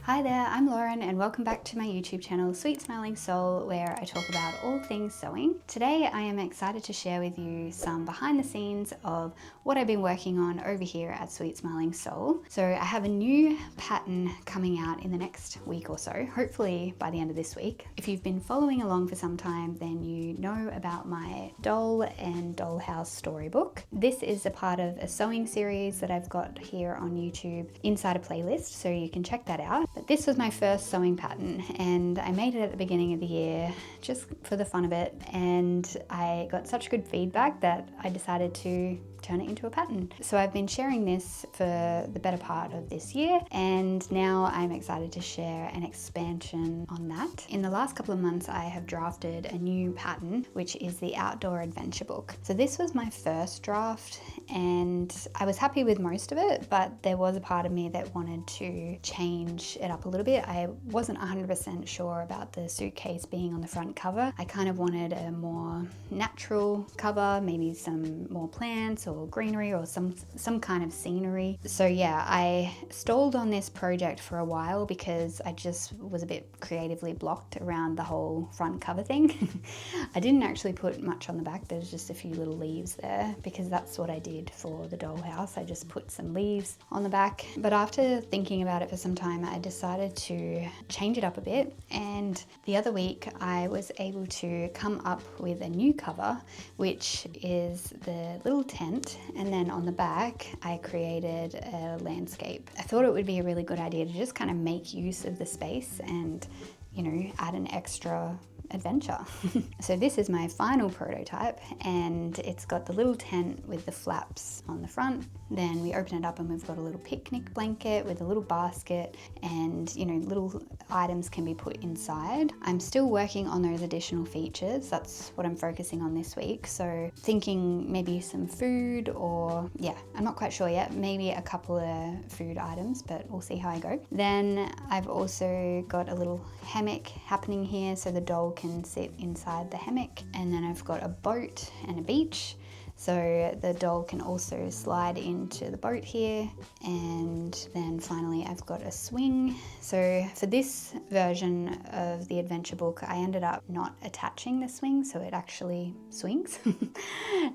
Hi there, I'm Lauren and welcome back to my YouTube channel Sweet Smiling Soul, where I talk about all things sewing. Today I am excited to share with you some behind the scenes of what I've been working on over here at Sweet Smiling Soul. So I have a new pattern coming out in the next week or so, hopefully by the end of this week. If you've been following along for some time, then you know about my doll and dollhouse storybook. This is a part of a sewing series that I've got here on YouTube inside a playlist, so you can check that out. But this was my first sewing pattern and I made it at the beginning of the year just for the fun of it, and I got such good feedback that I decided to turn it into a pattern. So I've been sharing this for the better part of this year, and now I'm excited to share an expansion on that. In the last couple of months I have drafted a new pattern, which is the Outdoor Adventure Book. So this was my first draft and I was happy with most of it, but there was a part of me that wanted to change it up a little bit. I wasn't 100% sure about the suitcase being on the front cover. I kind of wanted a more natural cover, maybe some more plants or greenery or some kind of scenery. So yeah, I stalled on this project for a while because I just was a bit creatively blocked around the whole front cover thing. I didn't actually put much on the back. There's just a few little leaves there because that's what I did for the dollhouse. I just put some leaves on the back. But after thinking about it for some time, I decided to change it up a bit, and the other week I was able to come up with a new cover, which is the little tent, and then on the back I created a landscape. I thought it would be a really good idea to just kind of make use of the space and, you know, add an extra adventure. So this is my final prototype, and it's got the little tent with the flaps on the front. Then we open it up and we've got a little picnic blanket with a little basket, and you know, little items can be put inside. I'm still working on those additional features. That's what I'm focusing on this week. So thinking maybe some food, or yeah, I'm not quite sure yet, maybe a couple of food items, but we'll see how I go. Then I've also got a little hammock happening here, so the doll can sit inside the hammock. And then I've got a boat and a beach, so the doll can also slide into the boat here. And then finally I've got a swing. So for this version of the adventure book, I ended up not attaching the swing, so it actually swings.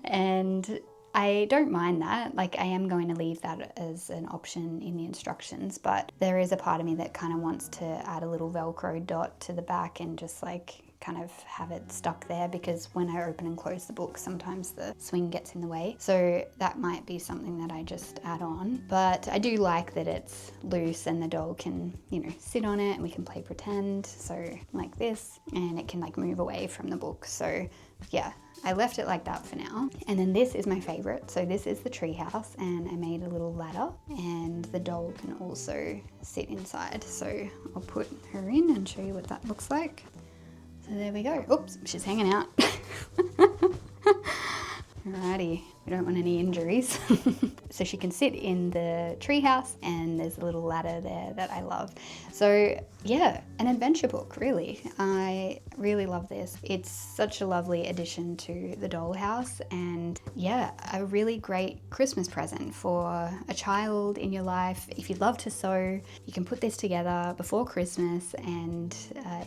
And I don't mind that. Like, I am going to leave that as an option in the instructions, but there is a part of me that kind of wants to add a little Velcro dot to the back and just like kind of have it stuck there, because when I open and close the book, sometimes the swing gets in the way. So that might be something that I just add on. But I do like that it's loose and the doll can, you know, sit on it and we can play pretend. So like this, and it can like move away from the book. So yeah, I left it like that for now. And then this is my favorite. So this is the treehouse, and I made a little ladder, and the doll can also sit inside. So I'll put her in and show you what that looks like. So there we go. Oops, she's hanging out. Alrighty, we don't want any injuries. So she can sit in the treehouse, and there's a little ladder there that I love. So yeah, an adventure book, really. I really love this. It's such a lovely addition to the dollhouse, and yeah, a really great Christmas present for a child in your life. If you love to sew, you can put this together before Christmas and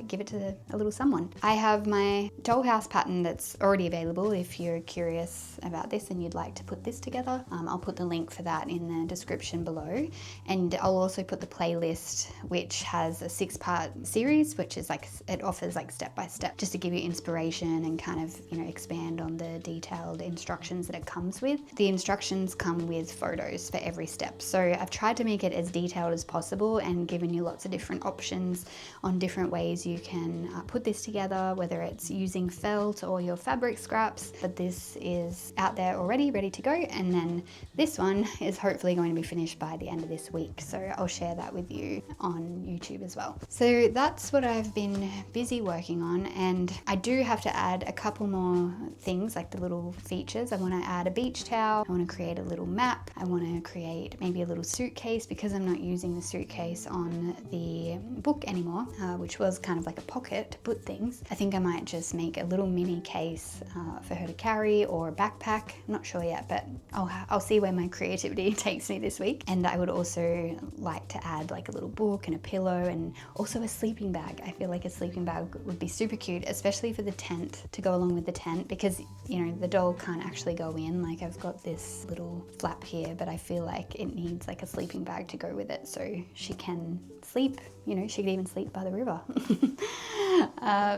give it to a little someone. I have my dollhouse pattern that's already available if you're curious about this and you'd like to put this together. I'll put the link for that in the description below, and I'll also put the playlist, which has a 6-part series, which is like, it offers like step by step, just to give you inspiration and kind of, you know, expand on the detailed instructions that it comes with. The instructions come with photos for every step, so I've tried to make it as detailed as possible and given you lots of different options on different ways you can put this together, whether it's using felt or your fabric scraps. But this is out there already, ready to go, and then this one is hopefully going to be finished by the end of this week, so I'll share that with you on YouTube as well. So that's what I've been busy working on, and I do have to add a couple more things, like the little features. I want to add a beach towel, I want to create a little map, I want to create maybe a little suitcase, because I'm not using the suitcase on the book anymore, which was kind of like a pocket to put things. I think I might just make a little mini case for her to carry, or a backpack. I'm not sure yet, but I'll see where my creativity takes me this week. And I would also like to add like a little book and a pillow and also a sleeping bag. I feel like a sleeping bag would be super cute, especially for the tent, to go along with the tent, because you know the doll can't actually go in. Like I've got this little flap here, but I feel like it needs like a sleeping bag to go with it so she can sleep. You know, she could even sleep by the river.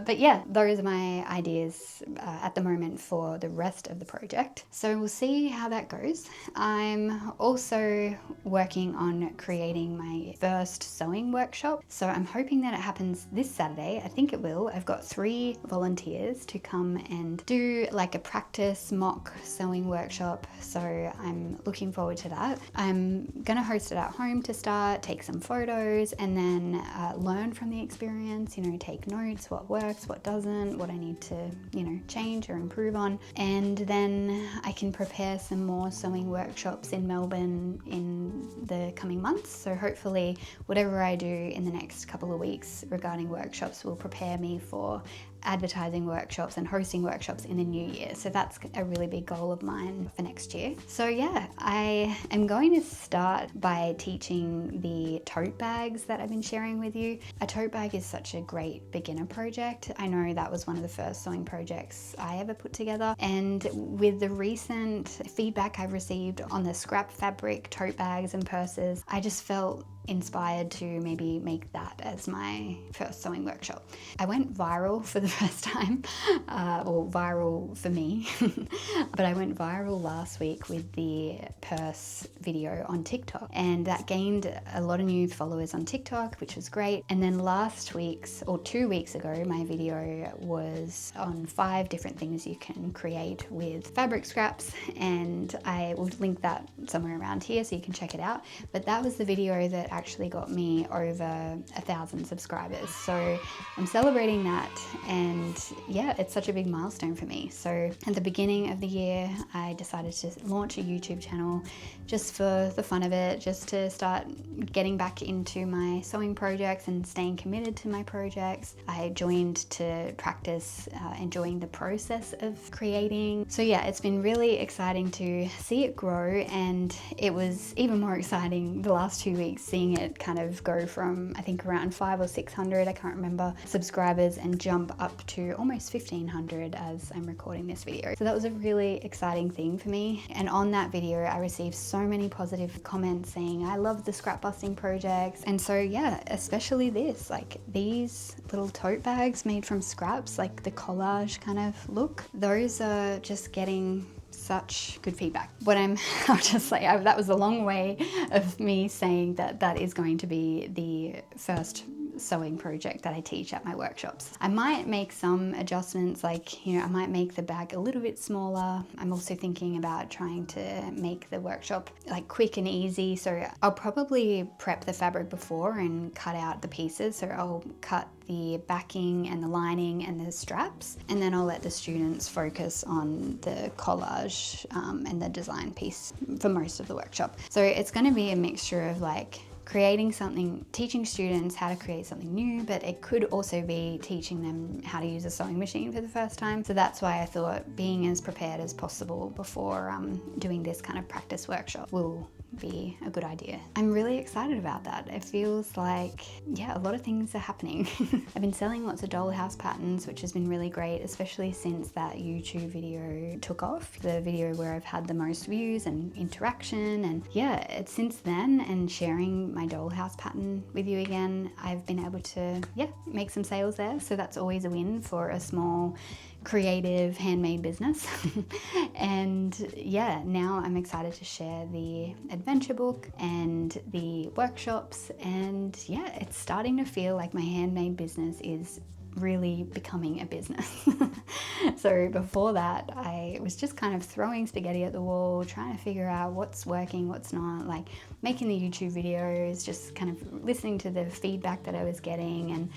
But yeah, those are my ideas at the moment for the rest of the project. So we'll see how that goes. I'm also working on creating my first sewing workshop. So I'm hoping that it happens this Saturday. I think it will. I've got 3 volunteers to come and do like a practice mock sewing workshop. So I'm looking forward to that. I'm gonna host it at home to start, take some photos, and then learn from the experience, you know, take notes, what works, what doesn't, what I need to, you know, change or improve on. And then I can prepare some more sewing workshops in Melbourne in the coming months. So hopefully whatever I do in the next couple of weeks regarding workshops will prepare me for advertising workshops and hosting workshops in the new year. So that's a really big goal of mine for next year. So yeah, I am going to start by teaching the tote bags that I've been sharing with you. A tote bag is such a great beginner project. I know that was one of the first sewing projects I ever put together, and with the recent feedback I've received on the scrap fabric tote bags and purses, I just felt inspired to maybe make that as my first sewing workshop. I went viral for the first time, or viral for me, but I went viral last week with the purse video on TikTok, and that gained a lot of new followers on TikTok, which was great. And then last week's, or 2 weeks ago, my video was on 5 different things you can create with fabric scraps, and I will link that somewhere around here so you can check it out. But that was the video that actually got me over 1,000 subscribers. So I'm celebrating that, and yeah, it's such a big milestone for me. So at the beginning of the year, I decided to launch a YouTube channel just for the fun of it, just to start getting back into my sewing projects and staying committed to my projects. I joined to practice enjoying the process of creating. So yeah, it's been really exciting to see it grow, and it was even more exciting the last 2 weeks seeing it kind of go from, I think, around 500 or 600, I can't remember, subscribers, and jump up to almost 1,500 as I'm recording this video. So that was a really exciting thing for me. And on that video, I received so many positive comments saying, I love the scrap busting projects. And so yeah, especially this, like these little tote bags made from scraps, like the collage kind of look, those are just getting such good feedback. But I'll just say, that was a long way of me saying that that is going to be the first sewing project that I teach at my workshops. I might make some adjustments, like, you know, I might make the bag a little bit smaller. I'm also thinking about trying to make the workshop like quick and easy. So I'll probably prep the fabric before and cut out the pieces. So I'll cut the backing and the lining and the straps, and then I'll let the students focus on the collage and the design piece for most of the workshop. So it's going to be a mixture of like creating something, teaching students how to create something new, but it could also be teaching them how to use a sewing machine for the first time. So that's why I thought being as prepared as possible before doing this kind of practice workshop will be a good idea. I'm really excited about that. It feels like, yeah, a lot of things are happening. I've been selling lots of dollhouse patterns, which has been really great, especially since that YouTube video took off, the video where I've had the most views and interaction. And yeah, it's since then, and sharing my dollhouse pattern with you again, I've been able to, yeah, make some sales there. So that's always a win for a small creative handmade business. And yeah, now I'm excited to share the adventure book and the workshops, and yeah, it's starting to feel like my handmade business is really becoming a business. So before that, I was just kind of throwing spaghetti at the wall, trying to figure out what's working, what's not, like making the YouTube videos, just kind of listening to the feedback that I was getting, and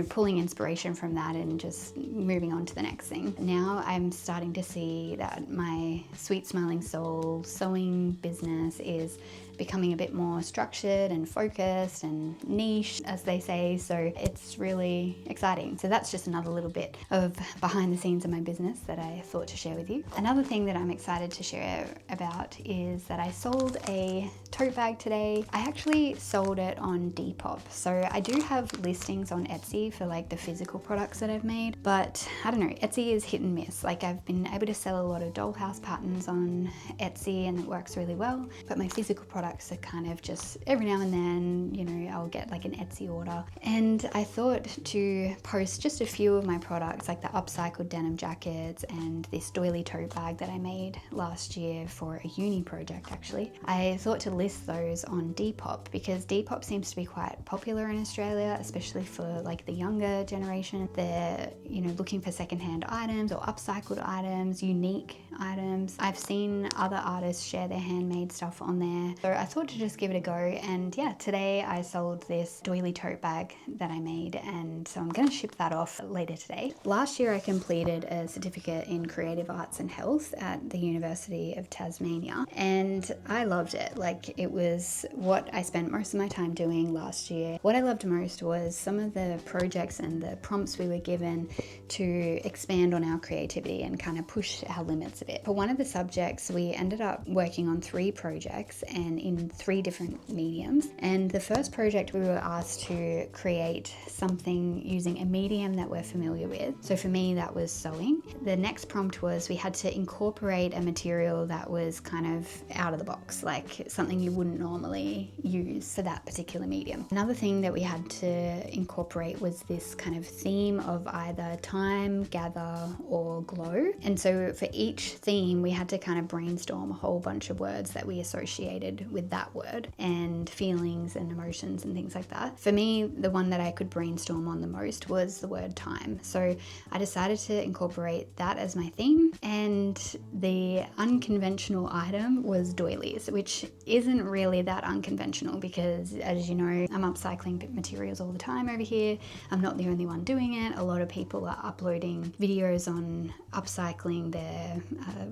pulling inspiration from that and just moving on to the next thing. Now I'm starting to see that my Sweet Smiling Soul sewing business is becoming a bit more structured and focused and niche, as they say, so it's really exciting. So that's just another little bit of behind the scenes of my business that I thought to share with you. Another thing that I'm excited to share about is that I sold a tote bag today. I actually sold it on Depop. So I do have listings on Etsy for like the physical products that I've made, but I don't know, Etsy is hit and miss. Like I've been able to sell a lot of dollhouse patterns on Etsy and it works really well, but my physical products are kind of just every now and then, I'll get like an Etsy order. And I thought to post just a few of my products, like the upcycled denim jackets and this doily tote bag that I made last year for a uni project actually. I thought to list those on Depop because Depop seems to be quite popular in Australia, especially for like the younger generation. They're, looking for secondhand items or upcycled items, unique items. I've seen other artists share their handmade stuff on there. So I thought to just give it a go, and yeah, today I sold this doily tote bag that I made, and so I'm going to ship that off later today. Last year I completed a certificate in creative arts and health at the University of Tasmania, and I loved it. Like it was what I spent most of my time doing last year. What I loved most was some of the projects and the prompts we were given to expand on our creativity and kind of push our limits a bit. For one of the subjects, we ended up working on 3 projects and in 3 different mediums. And the first project we were asked to create something using a medium that we're familiar with. So for me, that was sewing. The next prompt was we had to incorporate a material that was kind of out of the box, like something you wouldn't normally use for that particular medium. Another thing that we had to incorporate was this kind of theme of either time, gather, or glow. And so for each theme, we had to kind of brainstorm a whole bunch of words that we associated with that word and feelings and emotions and things like that. For me, the one that I could brainstorm on the most was the word time. So I decided to incorporate that as my theme, and the unconventional item was doilies, which isn't really that unconventional because, as you know, I'm upcycling materials all the time over here. I'm not the only one doing it. A lot of people are uploading videos on upcycling their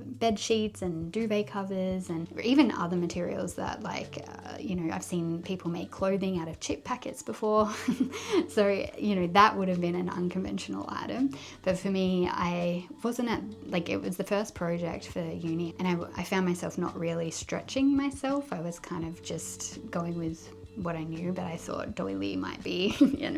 bed sheets and duvet covers and even other materials that I've seen people make clothing out of chip packets before. So, that would have been an unconventional item. But for me, I wasn't it was the first project for uni, and I found myself not really stretching myself. I was kind of just going with what I knew, but I thought doily might be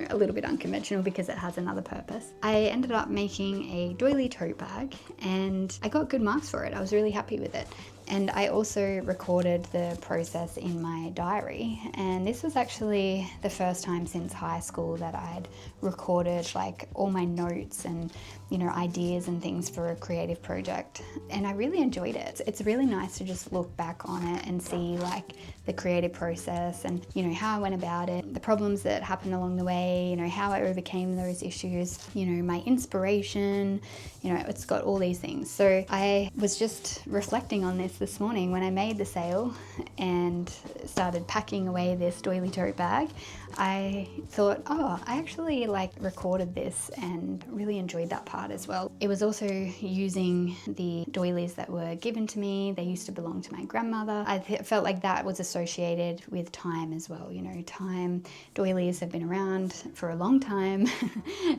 a little bit unconventional because it has another purpose. I ended up making a doily tote bag and I got good marks for it. I was really happy with it. And I also recorded the process in my diary, and this was actually the first time since high school that I'd recorded like all my notes and ideas and things for a creative project, and I really enjoyed it. It's really nice to just look back on it and see like the creative process and how I went about it, the problems that happened along the way, how I overcame those issues, my inspiration, it's got all these things. So I was just reflecting on this morning when I made the sale and started packing away this doily tote bag. I thought, I actually recorded this and really enjoyed that part as well. It was also using the doilies that were given to me. They used to belong to my grandmother. I felt like that was associated with time as well. Time. Doilies have been around for a long time.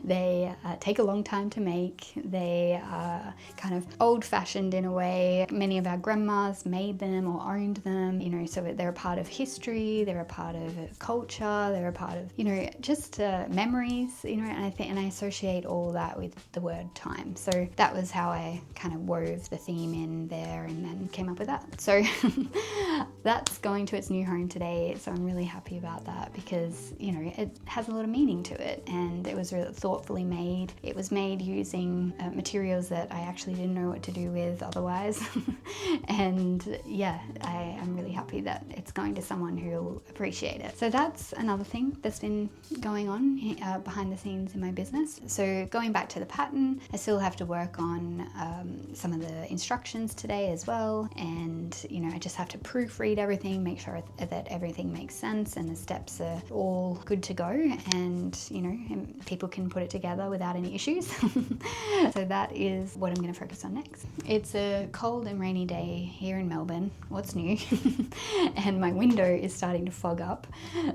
They take a long time to make. They are kind of old-fashioned in a way. Many of our grandmas made them or owned them, so they're a part of history, they're a part of culture, they're a part of, just memories, and I associate all that with the word time. So that was how I kind of wove the theme in there and then came up with that. So that's going to its new home today. So I'm really happy about that because, it has a lot of meaning to it, and it was really thoughtfully made. It was made using materials that I actually didn't know what to do with otherwise. And yeah, I am really happy that it's going to someone who will appreciate it. So that's another thing that's been going on behind the scenes in my business. So going back to the pattern, I still have to work on some of the instructions today as well, and I just have to proofread read everything, make sure that everything makes sense and the steps are all good to go, and you know, people can put it together without any issues. So that is what I'm going to focus on next. It's a cold and rainy day here in Melbourne. What's new? And my window is starting to fog up.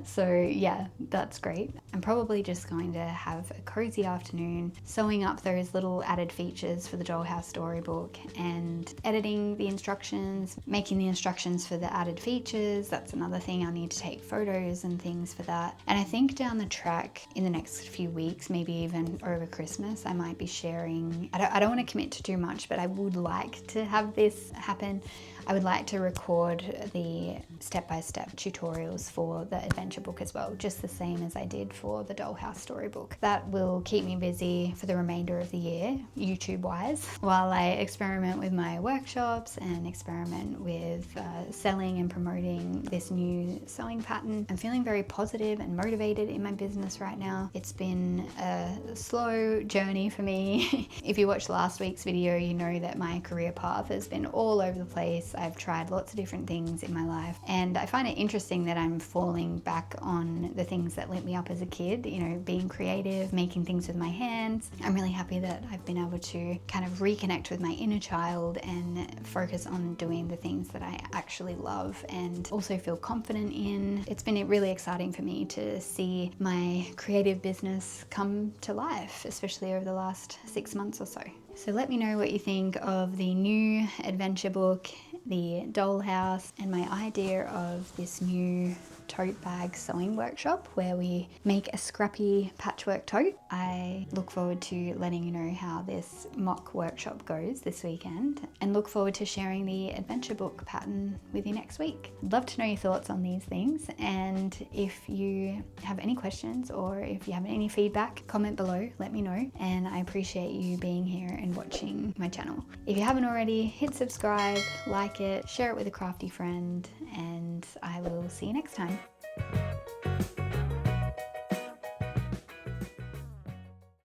So yeah, that's great. I'm probably just going to have a cozy afternoon sewing up those little added features for the Dollhouse Storybook and editing the instructions, making the instructions for the added features. That's another thing. I'll need to take photos and things for that. And I think down the track in the next few weeks, maybe even over Christmas, I might be sharing, I don't want to commit to too much, but I would like to have this happen. I would like to record the step-by-step tutorials for the adventure book as well, just the same as I did for the Dollhouse Storybook. That will keep me busy for the remainder of the year, YouTube-wise, while I experiment with my workshops and experiment with selling and promoting this new sewing pattern. I'm feeling very positive and motivated in my business right now. It's been a slow journey for me. If you watched last week's video, you know that my career path has been all over the place. I've tried lots of different things in my life, and I find it interesting that I'm falling back on the things that lit me up as a kid, you know, being creative, making things with my hands. I'm really happy that I've been able to kind of reconnect with my inner child and focus on doing the things that I actually love and also feel confident in. It's been really exciting for me to see my creative business come to life, especially over the last 6 months or so. So let me know what you think of the new adventure book, the Dollhouse, and my idea of this new tote bag sewing workshop where we make a scrappy patchwork tote. I look forward to letting you know how this mock workshop goes this weekend, and look forward to sharing the adventure book pattern with you next week. I'd love to know your thoughts on these things, and if you have any questions or if you have any feedback, comment below, let me know, and I appreciate you being here and watching my channel. If you haven't already, hit subscribe, like it, share it with a crafty friend, and I will see you next time.